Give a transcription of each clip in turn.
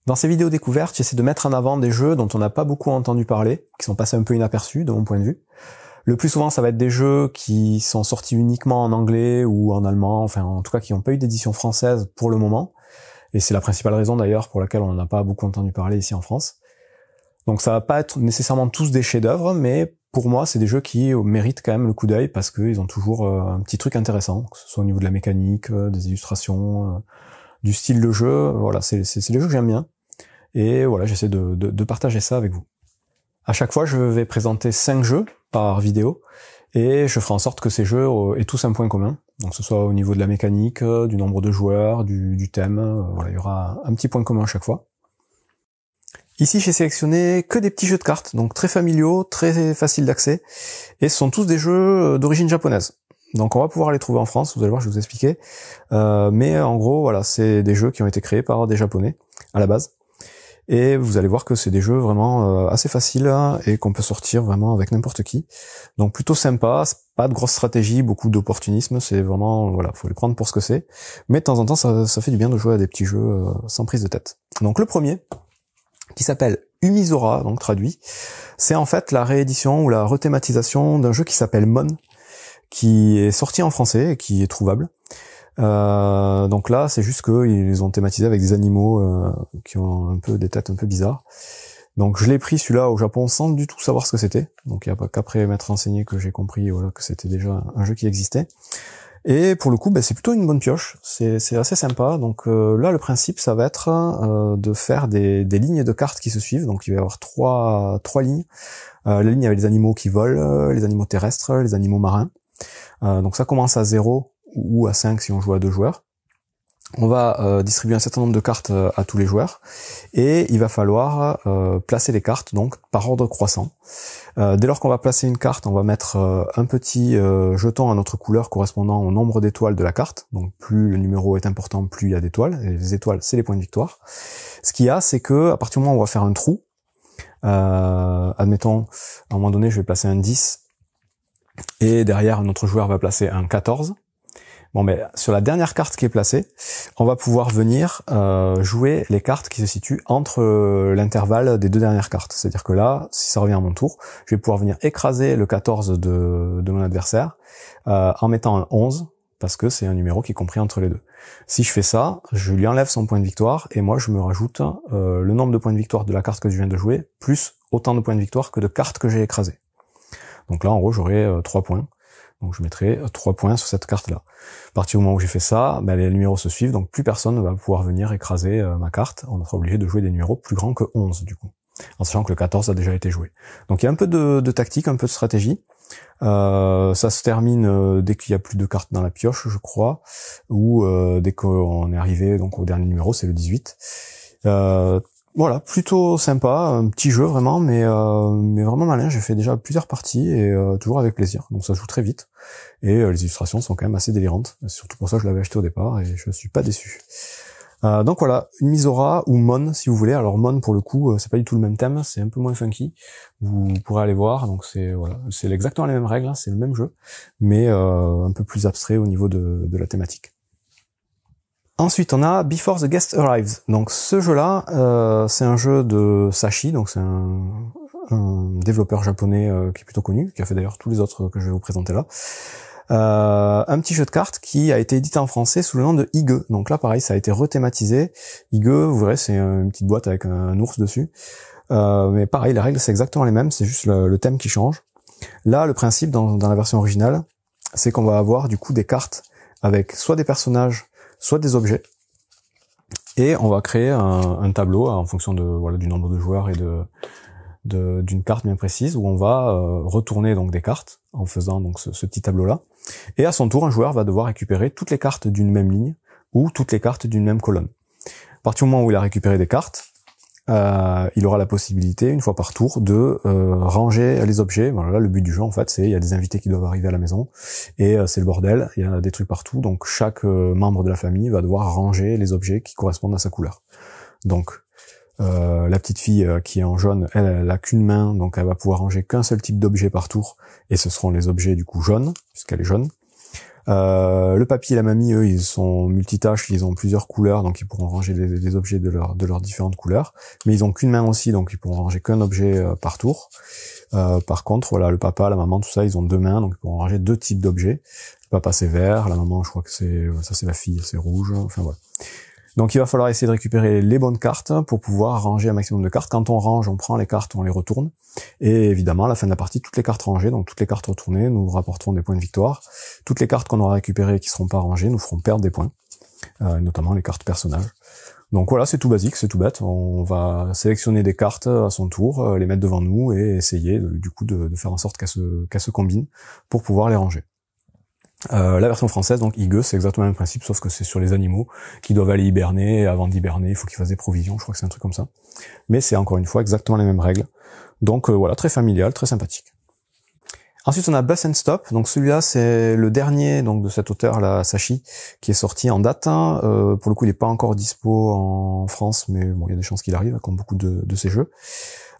Dans ces vidéos découvertes, j'essaie de mettre en avant des jeux dont on n'a pas beaucoup entendu parler, qui sont passés un peu inaperçus de mon point de vue. Le plus souvent, ça va être des jeux qui sont sortis uniquement en anglais ou en allemand, enfin en tout cas qui n'ont pas eu d'édition française pour le moment. Et c'est la principale raison d'ailleurs pour laquelle on n'en a pas beaucoup entendu parler ici en France. Donc ça va pas être nécessairement tous des chefs-d'œuvre, mais pour moi, c'est des jeux qui méritent quand même le coup d'œil parce qu'ils ont toujours un petit truc intéressant, que ce soit au niveau de la mécanique, des illustrations, du style de jeu. Voilà, c'est des jeux que j'aime bien. Et voilà, j'essaie de partager ça avec vous. À chaque fois, je vais présenter 5 jeux par vidéo et je ferai en sorte que ces jeux aient tous un point commun. Donc que ce soit au niveau de la mécanique, du nombre de joueurs, du thème, voilà, il y aura un petit point commun à chaque fois. Ici, j'ai sélectionné que des petits jeux de cartes, donc très familiaux, très faciles d'accès, et ce sont tous des jeux d'origine japonaise. Donc on va pouvoir les trouver en France, vous allez voir, je vais vous expliquer. Mais en gros, voilà, c'est des jeux qui ont été créés par des Japonais à la base. Et vous allez voir que c'est des jeux vraiment assez faciles et qu'on peut sortir vraiment avec n'importe qui. Donc plutôt sympa, pas de grosse stratégie, beaucoup d'opportunisme, c'est vraiment, voilà, faut les prendre pour ce que c'est. Mais de temps en temps, ça fait du bien de jouer à des petits jeux sans prise de tête. Donc le premier, qui s'appelle Umizora, donc traduit, c'est en fait la réédition ou la rethématisation d'un jeu qui s'appelle Mon, qui est sorti en français et qui est trouvable. Donc là, c'est juste qu'ils ont thématisé avec des animaux qui ont un peu des têtes un peu bizarres. Donc je l'ai pris celui-là au Japon sans du tout savoir ce que c'était. Donc il n'y a pas qu'après m'être renseigné que j'ai compris voilà, que c'était déjà un jeu qui existait. Et pour le coup, c'est plutôt une bonne pioche. C'est assez sympa. Donc là, le principe, ça va être de faire des lignes de cartes qui se suivent. Donc il va y avoir trois lignes. La ligne avec les animaux qui volent, les animaux terrestres, les animaux marins. Donc ça commence à 0 ou à 5 si on joue à 2 joueurs. On va distribuer un certain nombre de cartes à tous les joueurs et il va falloir placer les cartes donc par ordre croissant. Dès lors qu'on va placer une carte, on va mettre un petit jeton à notre couleur correspondant au nombre d'étoiles de la carte. Donc plus le numéro est important, plus il y a d'étoiles. Et les étoiles, c'est les points de victoire. Ce qu'il y a, c'est que à partir du moment où on va faire un trou, admettons, à un moment donné, je vais placer un 10 et derrière, un autre joueur va placer un 14. Bon, sur la dernière carte qui est placée, on va pouvoir venir jouer les cartes qui se situent entre l'intervalle des 2 dernières cartes. C'est-à-dire que là, si ça revient à mon tour, je vais pouvoir venir écraser le 14 de mon adversaire en mettant un 11, parce que c'est un numéro qui est compris entre les deux. Si je fais ça, je lui enlève son point de victoire, et moi je me rajoute le nombre de points de victoire de la carte que je viens de jouer, plus autant de points de victoire que de cartes que j'ai écrasées. Donc là, en gros, j'aurai 3 points. Donc je mettrai 3 points sur cette carte-là. À partir du moment où j'ai fait ça, les numéros se suivent, donc plus personne ne va pouvoir venir écraser ma carte. On sera obligé de jouer des numéros plus grands que 11 du coup, en sachant que le 14 a déjà été joué. Donc il y a un peu de tactique, un peu de stratégie. Ça se termine dès qu'il y a plus de cartes dans la pioche, je crois, ou dès qu'on est arrivé donc au dernier numéro, c'est le 18. Voilà, plutôt sympa, un petit jeu vraiment, mais vraiment malin. J'ai fait déjà plusieurs parties et toujours avec plaisir. Donc ça se joue très vite et les illustrations sont quand même assez délirantes. C'est surtout pour ça que je l'avais acheté au départ et je suis pas déçu. Donc voilà, Umizora ou Mon si vous voulez. Alors Mon pour le coup, c'est pas du tout le même thème, c'est un peu moins funky. Vous pourrez aller voir. Donc c'est voilà, c'est exactement les mêmes règles, c'est le même jeu, mais un peu plus abstrait au niveau de la thématique. Ensuite, on a Before the Guest Arrives. Donc ce jeu-là, c'est un jeu de Sashi, donc c'est un développeur japonais qui est plutôt connu, qui a fait d'ailleurs tous les autres que je vais vous présenter là. Un petit jeu de cartes qui a été édité en français sous le nom de Ige. Donc là, pareil, ça a été rethématisé. Ige, vous verrez, c'est une petite boîte avec un ours dessus. Mais pareil, les règles, c'est exactement les mêmes, c'est juste le thème qui change. Là, le principe dans la version originale, c'est qu'on va avoir du coup des cartes avec soit des personnages, soit des objets, et on va créer un tableau en fonction de du nombre de joueurs et d'une carte bien précise où on va retourner donc des cartes en faisant donc ce petit tableau là, et à son tour un joueur va devoir récupérer toutes les cartes d'une même ligne ou toutes les cartes d'une même colonne. À partir du moment où il a récupéré des cartes, il aura la possibilité, une fois par tour, de ranger les objets. Voilà, là, le but du jeu, en fait, c'est il y a des invités qui doivent arriver à la maison, et c'est le bordel, il y a des trucs partout, donc chaque membre de la famille va devoir ranger les objets qui correspondent à sa couleur. Donc, la petite fille qui est en jaune, elle a qu'une main, donc elle va pouvoir ranger qu'un seul type d'objet par tour, et ce seront les objets, du coup, jaunes, puisqu'elle est jaune. Le papy et la mamie, eux, ils sont multitâches, ils ont plusieurs couleurs, donc ils pourront ranger les objets de leurs différentes couleurs. Mais ils ont qu'une main aussi, donc ils pourront ranger qu'un objet par tour. Par contre, voilà, le papa, la maman, tout ça, ils ont deux mains, donc ils pourront ranger deux types d'objets. Le papa c'est vert, la maman, je crois que c'est la fille, c'est rouge. Enfin voilà. Donc il va falloir essayer de récupérer les bonnes cartes pour pouvoir ranger un maximum de cartes. Quand on range, on prend les cartes, on les retourne. Et évidemment, à la fin de la partie, toutes les cartes rangées, donc toutes les cartes retournées, nous rapporteront des points de victoire. Toutes les cartes qu'on aura récupérées et qui seront pas rangées nous feront perdre des points, notamment les cartes personnages. Donc voilà, c'est tout basique, c'est tout bête. On va sélectionner des cartes à son tour, les mettre devant nous et essayer du coup de faire en sorte qu'elles se combinent pour pouvoir les ranger. La version française, donc Hygge, c'est exactement le même principe, sauf que c'est sur les animaux qui doivent aller hiberner, et avant d'hiberner, il faut qu'ils fassent des provisions, je crois que c'est un truc comme ça. Mais c'est encore une fois exactement les mêmes règles. Donc voilà, très familial, très sympathique. Ensuite, on a Bus and Stop. Donc celui-là, c'est le dernier donc de cet auteur, là, Sashi, qui est sorti en date. Pour le coup, il n'est pas encore dispo en France, mais bon, il y a des chances qu'il arrive, comme beaucoup de ces jeux.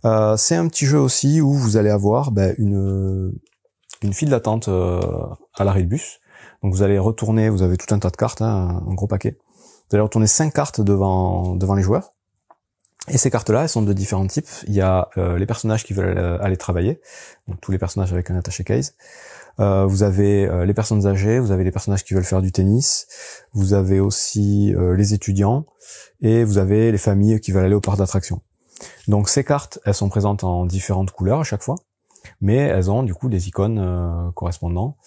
C'est un petit jeu aussi où vous allez avoir une file d'attente à l'arrêt de bus. Donc vous allez retourner, vous avez tout un tas de cartes, un gros paquet. Vous allez retourner 5 cartes devant les joueurs. Et ces cartes-là, elles sont de différents types. Il y a les personnages qui veulent aller travailler, donc tous les personnages avec un attaché case. Vous avez les personnes âgées, vous avez les personnages qui veulent faire du tennis, vous avez aussi les étudiants, et vous avez les familles qui veulent aller au parc d'attractions. Donc ces cartes, elles sont présentes en différentes couleurs à chaque fois, mais elles ont du coup des icônes correspondants.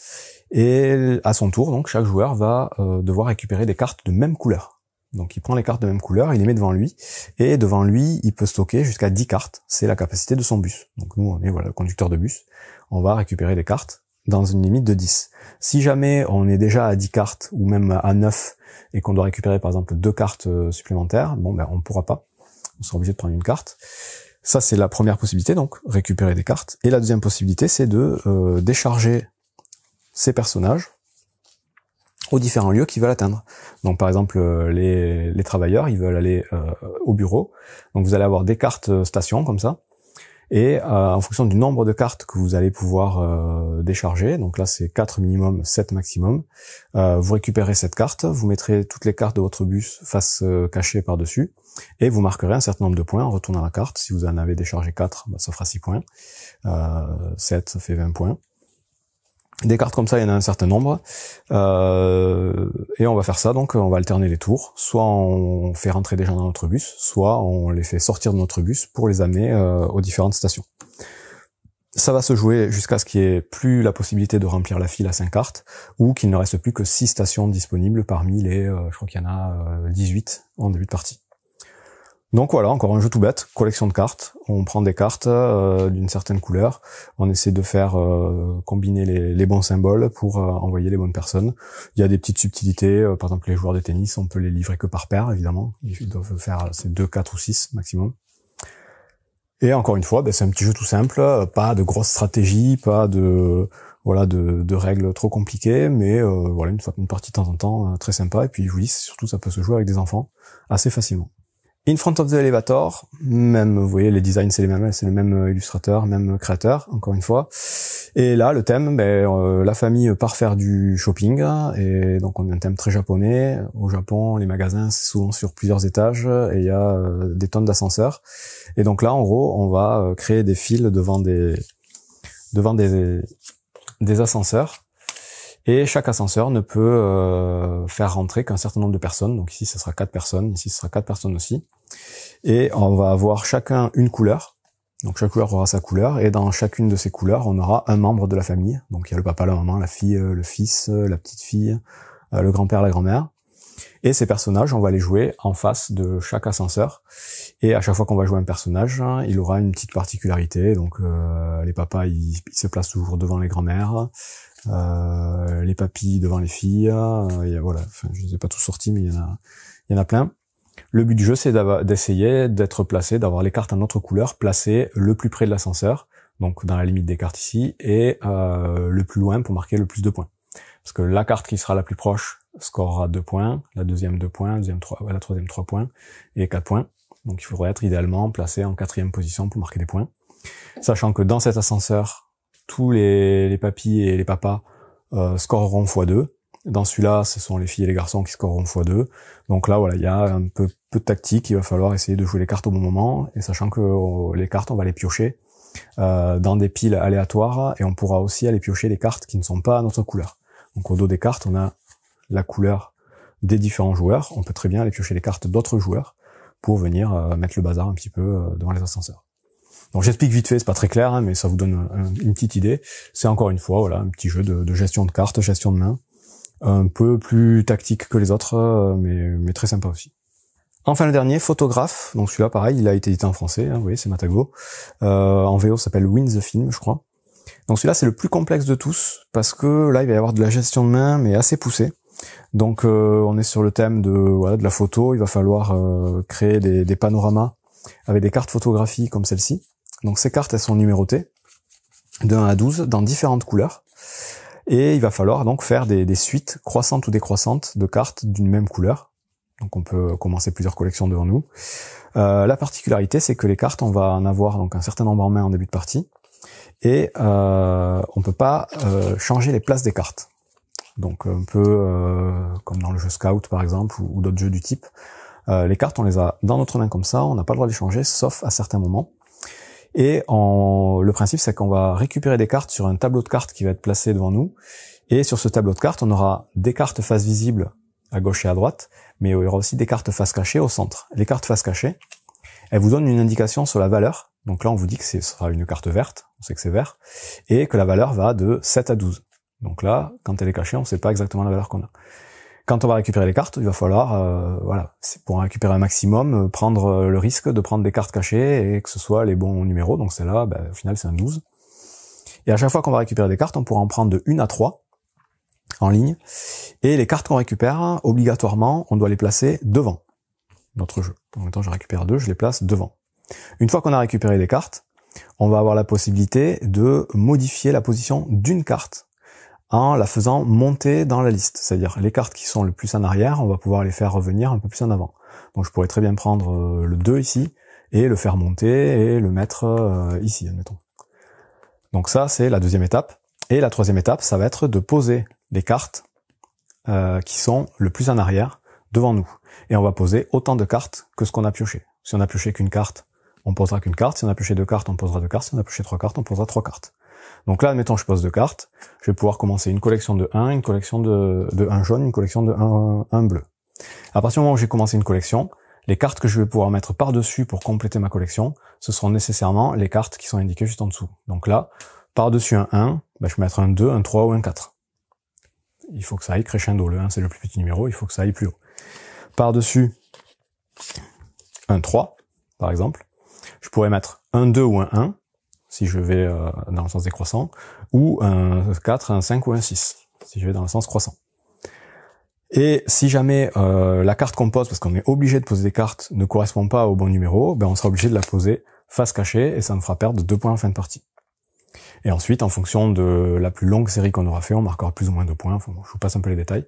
Et à son tour, donc chaque joueur va devoir récupérer des cartes de même couleur. Donc il prend les cartes de même couleur, il les met devant lui, et devant lui, il peut stocker jusqu'à 10 cartes. C'est la capacité de son bus. Donc nous, on est le conducteur de bus. On va récupérer des cartes dans une limite de 10. Si jamais on est déjà à 10 cartes, ou même à 9, et qu'on doit récupérer par exemple 2 cartes supplémentaires, on pourra pas. On sera obligé de prendre une carte. Ça, c'est la première possibilité, donc récupérer des cartes. Et la deuxième possibilité, c'est de décharger ces personnages aux différents lieux qu'ils veulent atteindre. Donc par exemple, les travailleurs, ils veulent aller au bureau. Donc vous allez avoir des cartes stations comme ça. Et en fonction du nombre de cartes que vous allez pouvoir décharger, donc là c'est 4 minimum, 7 maximum, vous récupérez cette carte, vous mettrez toutes les cartes de votre bus face cachée par-dessus, et vous marquerez un certain nombre de points en retournant la carte. Si vous en avez déchargé 4, ça fera 6 points. 7, ça fait 20 points. Des cartes comme ça, il y en a un certain nombre, et on va faire ça, donc on va alterner les tours. Soit on fait rentrer des gens dans notre bus, soit on les fait sortir de notre bus pour les amener aux différentes stations. Ça va se jouer jusqu'à ce qu'il n'y ait plus la possibilité de remplir la file à 5 cartes, ou qu'il ne reste plus que 6 stations disponibles parmi les, je crois qu'il y en a 18 en début de partie. Donc voilà, encore un jeu tout bête, collection de cartes. On prend des cartes d'une certaine couleur, on essaie de faire combiner les bons symboles pour envoyer les bonnes personnes. Il y a des petites subtilités, par exemple les joueurs de tennis, on peut les livrer que par paire, évidemment. Ils doivent faire 2, 4 ou 6 maximum. Et encore une fois, c'est un petit jeu tout simple, pas de grosse stratégie, pas de règles trop compliquées, mais voilà, une partie de temps en temps très sympa. Et puis je vous dis, surtout ça peut se jouer avec des enfants assez facilement. In Front of the Elevator, même, vous voyez, les designs c'est les mêmes, c'est le même illustrateur, même créateur, encore une fois. Et là, le thème, la famille part faire du shopping, et donc on a un thème très japonais. Au Japon, les magasins, c'est souvent sur plusieurs étages, et il y a des tonnes d'ascenseurs. Et donc là, en gros, on va créer des files devant des ascenseurs. Et chaque ascenseur ne peut faire rentrer qu'un certain nombre de personnes. Donc ici, ce sera 4 personnes. Ici, ce sera 4 personnes aussi. Et on va avoir chacun une couleur. Donc chaque couleur aura sa couleur. Et dans chacune de ces couleurs, on aura un membre de la famille. Donc il y a le papa, la maman, la fille, le fils, la petite fille, le grand-père, la grand-mère. Et ces personnages, on va les jouer en face de chaque ascenseur. Et à chaque fois qu'on va jouer un personnage, il aura une petite particularité. Donc les papas, ils se placent toujours devant les grand-mères. Les papis devant les filles, voilà, enfin, je les ai pas tous sortis, mais il y en a plein. Le but du jeu, c'est d'essayer d'être placé, d'avoir les cartes en notre couleur placées le plus près de l'ascenseur, donc dans la limite des cartes ici, et le plus loin pour marquer le plus de points. Parce que la carte qui sera la plus proche scorera 2 points, la deuxième 2 points, la troisième 3 points, et 4 points. Donc il faudrait être idéalement placé en 4e position pour marquer des points. Sachant que dans cet ascenseur, tous les papis et les papas scoreront x2, Dans celui-là, ce sont les filles et les garçons qui scoreront x2. Donc là, voilà, il y a un peu de tactique. Il va falloir essayer de jouer les cartes au bon moment, et sachant que les cartes, on va les piocher dans des piles aléatoires, et on pourra aussi aller piocher les cartes qui ne sont pas à notre couleur. Donc au dos des cartes, on a la couleur des différents joueurs. On peut très bien aller piocher les cartes d'autres joueurs pour venir mettre le bazar un petit peu devant les ascenseurs. Donc j'explique vite fait, c'est pas très clair, hein, mais ça vous donne une petite idée. C'est encore une fois, voilà, un petit jeu de gestion de cartes, gestion de main, un peu plus tactique que les autres, mais très sympa aussi. Enfin le dernier, Photographe. Donc celui-là, pareil, il a été édité en français, hein, vous voyez, c'est Matago. En VO, ça s'appelle Win the Film, je crois. Donc celui-là, c'est le plus complexe de tous, parce que là, il va y avoir de la gestion de main, mais assez poussée. Donc on est sur le thème de la photo. Il va falloir créer des panoramas avec des cartes photographies comme celle-ci. Donc ces cartes, elles sont numérotées de 1 à 12 dans différentes couleurs. Et il va falloir donc faire des suites croissantes ou décroissantes de cartes d'une même couleur. Donc on peut commencer plusieurs collections devant nous. La particularité, c'est que les cartes, on va en avoir donc un certain nombre en main en début de partie. Et on peut pas changer les places des cartes. Donc un peu comme dans le jeu Scout par exemple, ou d'autres jeux du type. Les cartes, on les a dans notre main comme ça, on n'a pas le droit de les changer, sauf à certains moments. Et le principe, c'est qu'on va récupérer des cartes sur un tableau de cartes qui va être placé devant nous. Et sur ce tableau de cartes, on aura des cartes face visible à gauche et à droite, mais il y aura aussi des cartes face cachée au centre. Les cartes face cachée, elles vous donnent une indication sur la valeur. Donc là, on vous dit que ce sera une carte verte, on sait que c'est vert, et que la valeur va de 7 à 12. Donc là, quand elle est cachée, on ne sait pas exactement la valeur qu'on a. Quand on va récupérer les cartes, il va falloir, c'est pour récupérer un maximum, prendre le risque de prendre des cartes cachées et que ce soit les bons numéros. Donc celle-là, au final, c'est un 12. Et à chaque fois qu'on va récupérer des cartes, on pourra en prendre de 1 à 3 en ligne. Et les cartes qu'on récupère, obligatoirement, on doit les placer devant notre jeu. Donc maintenant, je récupère 2, je les place devant. Une fois qu'on a récupéré des cartes, on va avoir la possibilité de modifier la position d'une carte en la faisant monter dans la liste. C'est-à-dire les cartes qui sont le plus en arrière, on va pouvoir les faire revenir un peu plus en avant. Donc je pourrais très bien prendre le 2 ici, et le faire monter, et le mettre ici, admettons. Donc ça, c'est la deuxième étape. Et la troisième étape, ça va être de poser les cartes qui sont le plus en arrière devant nous. Et on va poser autant de cartes que ce qu'on a pioché. Si on a pioché qu'une carte, on posera qu'une carte. Si on a pioché 2 cartes, on posera 2 cartes. Si on a pioché 3 cartes, on posera 3 cartes. Donc là, admettons, je pose 2 cartes. Je vais pouvoir commencer une collection de 1, une collection de 1 jaune, une collection de 1 bleu. À partir du moment où j'ai commencé une collection, les cartes que je vais pouvoir mettre par-dessus pour compléter ma collection, ce seront nécessairement les cartes qui sont indiquées juste en dessous. Donc là, par-dessus un 1, je vais mettre un 2, un 3 ou un 4. Il faut que ça aille crescendo. Le 1, c'est le plus petit numéro, il faut que ça aille plus haut. Par-dessus un 3, par exemple, je pourrais mettre un 2 ou un 1, si je vais dans le sens décroissant, ou un 4, un 5 ou un 6, si je vais dans le sens croissant. Et si jamais la carte qu'on pose, parce qu'on est obligé de poser des cartes, ne correspond pas au bon numéro, on sera obligé de la poser face cachée, et ça nous fera perdre 2 points en fin de partie. Et ensuite, en fonction de la plus longue série qu'on aura fait, on marquera plus ou moins de points. Enfin, bon, je vous passe un peu les détails.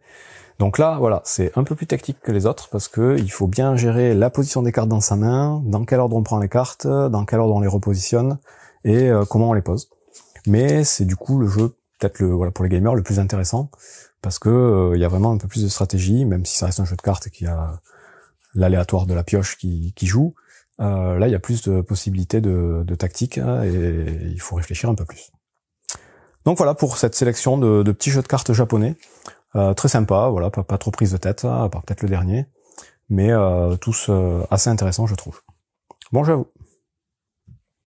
Donc là, voilà, c'est un peu plus tactique que les autres, parce que il faut bien gérer la position des cartes dans sa main, dans quel ordre on prend les cartes, dans quel ordre on les repositionne, et comment on les pose. Mais c'est du coup le jeu, peut-être pour les gamers, le plus intéressant, parce que il y a vraiment un peu plus de stratégie, même si ça reste un jeu de cartes qui a l'aléatoire de la pioche qui joue. Là, il y a plus de possibilités de tactique, hein, et il faut réfléchir un peu plus. Donc voilà pour cette sélection de petits jeux de cartes japonais. Très sympa, voilà, pas trop prise de tête, à part peut-être le dernier, mais tous assez intéressants, je trouve. Bon jeu à vous.